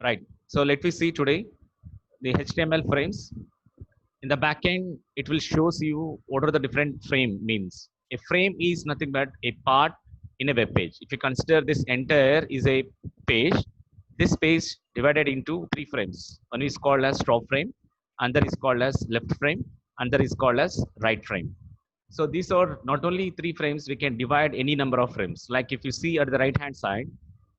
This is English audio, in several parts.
Right. So let me see today the HTML frames. In the backend, it will shows you what are the different frame means. A frame is nothing but a part in a web page. If you consider this entire is a page, this page divided into three frames. One is called as top frame, another is called as left frame, another is called as right frame. So these are not only three frames, we can divide any number of frames. Like if you see at the right hand side,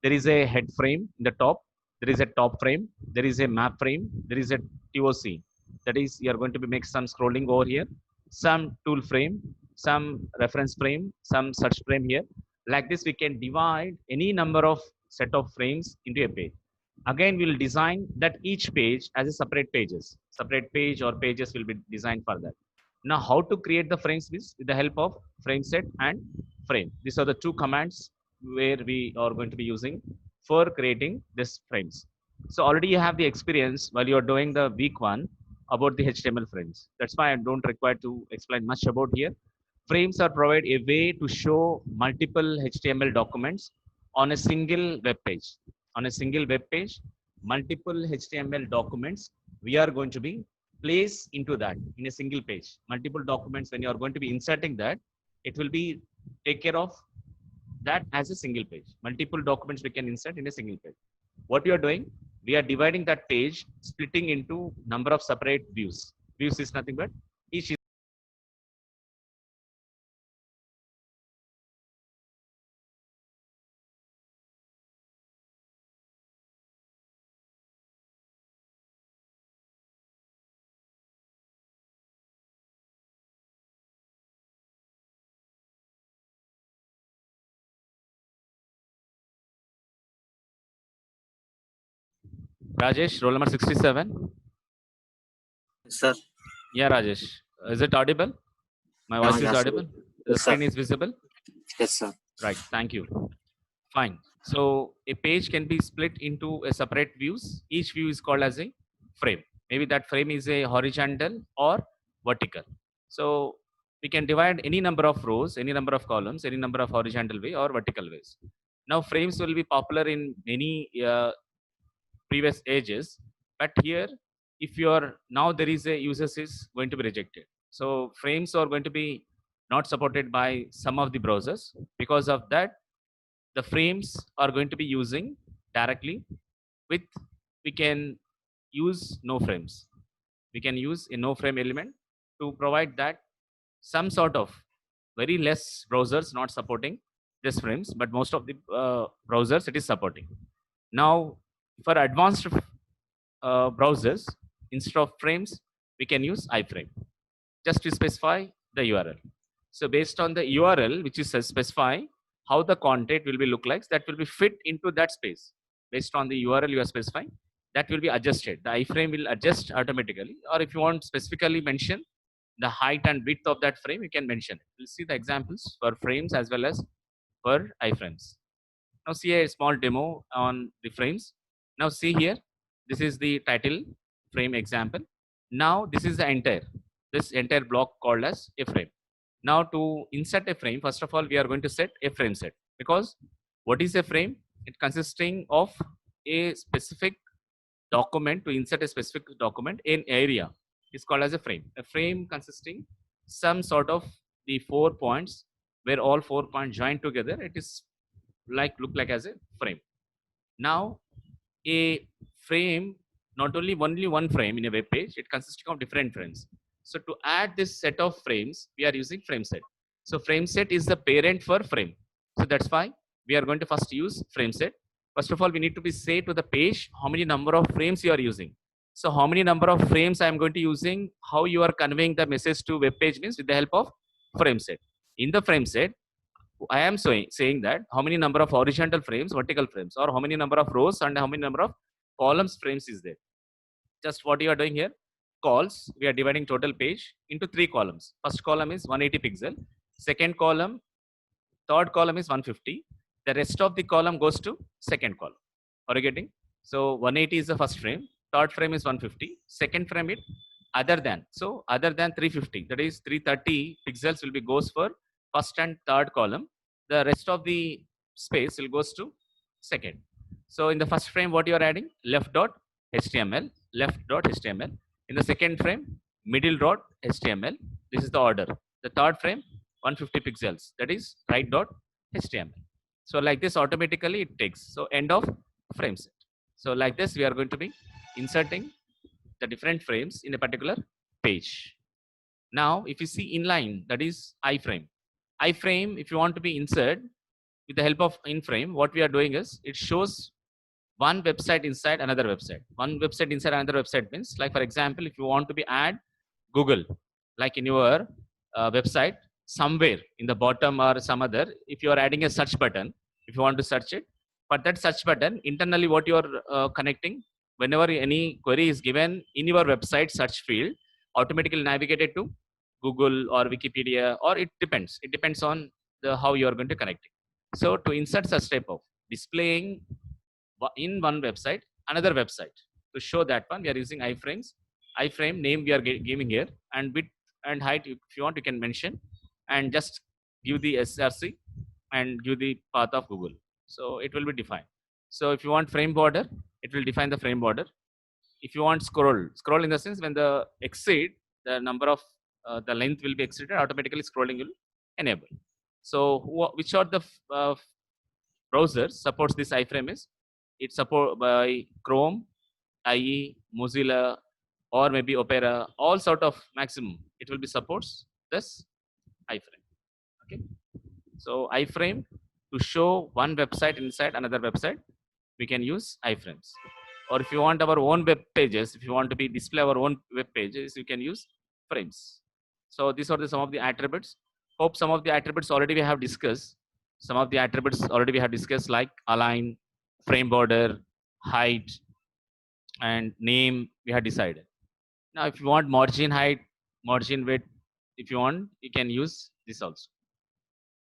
there is a head frame in the top, there is a top frame, there is a map frame, there is a TOC. That is, you are going to be make some scrolling over here, some tool frame, some reference frame, some search frame here. Like this, we can divide any number of set of frames into a page. Again, we'll design that each page as a separate pages. Separate page or pages will be designed for that. Now, how to create the frames with the help of frame set and frame. These are the two commands where we are going to be using for creating this frames. So already you have the experience while you're doing the week one about the HTML frames. That's why I don't require to explain much about here. Frames are provide a way to show multiple HTML documents on a single web page. On a single web page, multiple HTML documents we are going to be place into that in a single page. Multiple documents, when you are going to be inserting that, it will be take care of that as a single page. Multiple documents we can insert in a single page. What we are doing, we are dividing that page, splitting into number of separate views. Views is nothing but each is Rajesh, roll number 67. Sir, Yeah, Rajesh. Is it audible? My voice is yes, sir. audible. The Yes, sir. screen is visible. Yes, sir. Right. Thank you. Fine. So a page can be split into a separate views. Each view is called as a frame. Maybe that frame is a horizontal or vertical. So we can divide any number of rows, any number of columns, any number of horizontal way or vertical ways. Now frames will be popular in many previous ages, but here, if you are now there is a users is going to be rejected. So frames are going to be not supported by some of the browsers. Because of that, the frames are going to be using directly with, we can use no frames. We can use a no frame element to provide that some sort of very less browsers not supporting this frames, but most of the browsers it is supporting. Now, for advanced browsers, instead of frames, we can use iframe just to specify the URL. So based on the URL, which is specify how the content will be look like, that will be fit into that space. Based on the URL you are specifying, that will be adjusted. The iframe will adjust automatically. Or if you want specifically mention the height and width of that frame, you can mention it. We'll see the examples for frames as well as for iframes. Now see a small demo on the frames. Now see here, this is the title frame example. Now this is the this entire block called as a frame. Now to insert a frame, first of all, we are going to set a frame set, because what is a frame? It consisting of a specific document. To insert a specific document in area is called as a frame. A frame consisting some sort of the 4 points where all 4 points join together. It is like look like as a frame. Now a frame, not only one frame in a web page, it consists of different frames. So to add this set of frames, we are using frame set. So frame set is the parent for frame. So that's why we are going to first use frame set. First of all, we need to be say to the page how many number of frames you are using. So how many number of frames I am going to using, how you are conveying the message to web page means with the help of frame set. In the frame set, I am saying that how many number of horizontal frames, vertical frames, or how many number of rows and how many number of columns frames is there. Just what you are doing here, calls, we are dividing total page into three columns. First column is 180 pixel. Second column, third column is 150. The rest of the column goes to second column. Are you getting? So 180 is the first frame. Third frame is 150. Second frame it other than. So other than 350, that is 330 pixels will be goes for first and third column. The rest of the space will goes to second. So in the first frame, what you are adding? Left.html, left.html. In the second frame, middle.html. This is the order. The third frame, 150 pixels. That is right.html. So like this, automatically it takes. So end of frame set. So like this, we are going to be inserting the different frames in a particular page. Now, if you see inline, that is iframe. Iframe, if you want to be insert with the help of inframe, what we are doing is it shows one website inside another website. One website inside another website means, like for example, if you want to be add Google, like in your website, somewhere in the bottom or some other, if you are adding a search button, if you want to search it, but that search button internally, what you are connecting, whenever any query is given in your website search field, automatically navigated to Google or Wikipedia, or it depends. It depends on the how you are going to connect it. So to insert such type of displaying in one website another website, to show that one we are using iframes. Iframe name we are giving here, and width and height, if you want you can mention, and just give the src and give the path of Google, so it will be defined. So if you want frame border, it will define the frame border. If you want scroll in the sense when the exceed the number of the length will be exceeded, automatically scrolling will enable. So which are the browsers supports this iframe is, it's supported by Chrome, IE, Mozilla, or maybe Opera, all sort of maximum. It will be supports this iframe. Okay. So iframe, to show one website inside another website, we can use iframes. Or if you want our own web pages, if you want to be display our own web pages, you can use frames. So these are some of the attributes. Hope some of the attributes already we have discussed. Some of the attributes already we have discussed, like align, frame border, height, and name we have decided. Now, if you want margin height, margin width, if you want, you can use this also.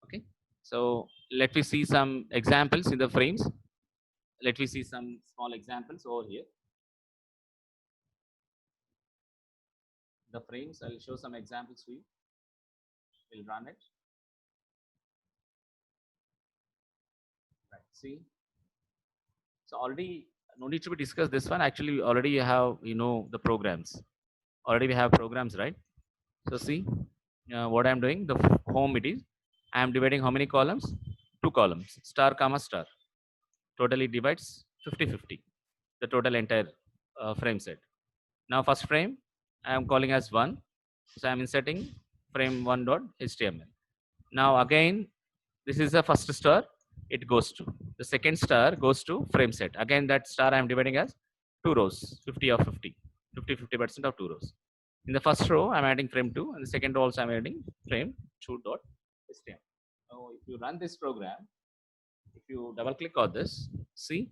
Okay. So let me see some examples in the frames. Let me see some small examples over here. The frames, I'll show some examples to you. We'll run it. Right. See. So already no need to be discussed this one. Actually, we already have the programs. Already we have programs, right? So see what I'm doing. The home it is. I am dividing how many columns? 2 columns. Star comma star. Totally divides 50-50. The total entire frame set. Now first frame I am calling as 1. So I am inserting frame 1.html. Now again, this is the first star, it goes to. The second star goes to frame set. Again, that star I am dividing as 2 rows, 50 of 50, 50% of 2 rows. In the first row, I'm adding frame 2, and the second row also I'm adding frame 2.html. Now, if you run this program, if you double click on this, see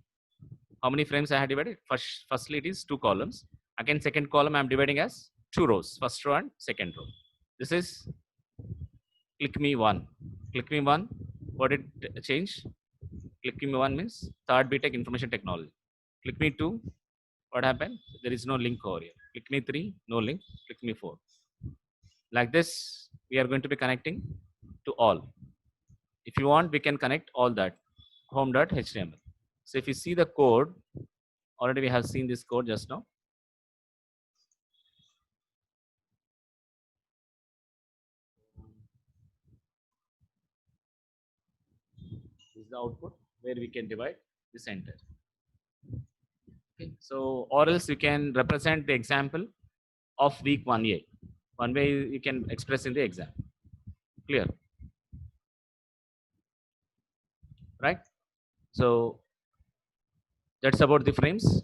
how many frames I have divided. Firstly, it is 2 columns. Again, second column I'm dividing as 2 rows, first row and second row. This is click me 1. Click me 1. What did it change? Click me 1 means third BTech information technology. Click me 2. What happened? There is no link over here. Click me 3. No link. Click me 4. Like this, we are going to be connecting to all. If you want, we can connect all that. Home.html. So if you see the code, already we have seen this code just now. This is the output where we can divide this entire. Okay. So, or else you can represent the example of week 1A. One way you can express in the exam. Clear? Right? So that's about the frames.